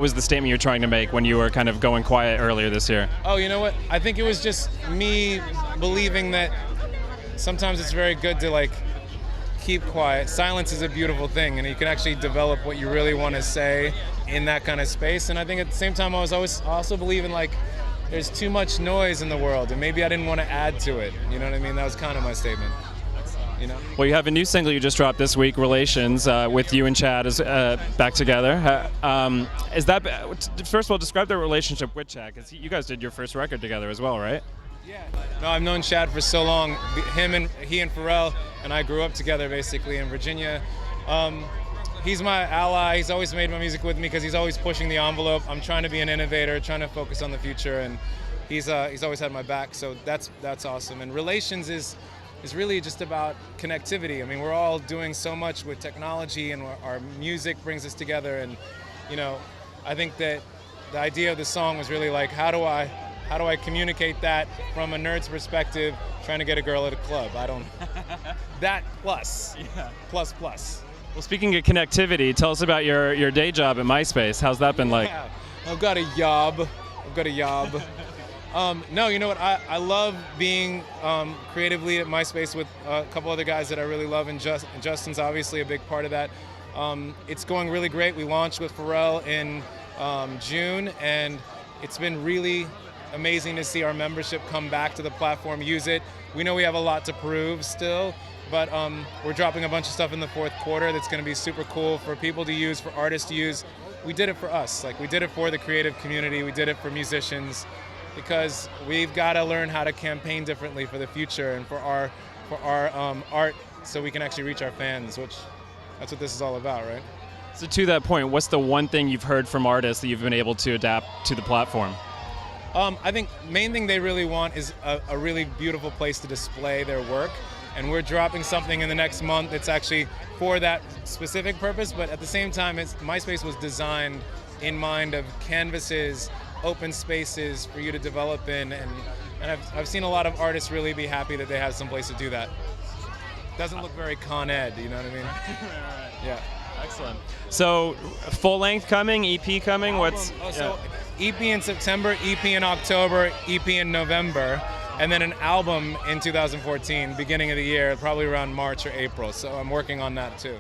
What was the statement you're trying to make when you were kind of going quiet earlier this year? Oh, you know what? I think it was just me believing that sometimes it's very good to like keep quiet. Silence is a beautiful thing, and you can actually develop what you really want to say in that kind of space. And I think at the same time, I was always also believing like there's too much noise in the world, and maybe I didn't want to add to it. You know what I mean? That was kind of my statement. You know? Well, you have a new single you just dropped this week, Relations, with you and Chad is back together. Is that, first of all, describe the relationship with Chad, because you guys did your first record together as well, right? Yeah. No, I've known Chad for so long. He and Pharrell and I grew up together basically in Virginia. He's my ally. He's always made my music with me because he's always pushing the envelope. I'm trying to be an innovator, trying to focus on the future, and he's always had my back. So that's awesome. And Relations is really just about connectivity. I mean, we're all doing so much with technology, and our music brings us together. And you know, I think that the idea of the song was really like, how do I communicate that from a nerd's perspective, trying to get a girl at a club? That plus. Yeah. Plus. Well, speaking of connectivity, tell us about your day job at MySpace. How's that been like? Yeah, I've got a job. No, you know what? I love being creative lead at MySpace with a couple other guys that I really love, and Justin's obviously a big part of that. It's going really great. We launched with Pharrell in June, and it's been really amazing to see our membership come back to the platform, use it. We know we have a lot to prove still, but we're dropping a bunch of stuff in the fourth quarter that's going to be super cool for people to use, for artists to use. We did it for us. Like, we did it for the creative community. We did it for musicians, because we've got to learn how to campaign differently for the future and for our art, so we can actually reach our fans, which that's what this is all about, right? So to that point, what's the one thing you've heard from artists that you've been able to adapt to the platform? I think main thing they really want is a really beautiful place to display their work, and we're dropping something in the next month that's actually for that specific purpose, but at the same time, MySpace was designed in mind of canvases, open spaces for you to develop in, and I've seen a lot of artists really be happy that they have some place to do that. Doesn't look very Con Ed, you know what I mean? Right. Yeah. Excellent. So, full length coming, EP coming, what's... So EP in September, EP in October, EP in November, and then an album in 2014, beginning of the year, probably around March or April. So I'm working on that too.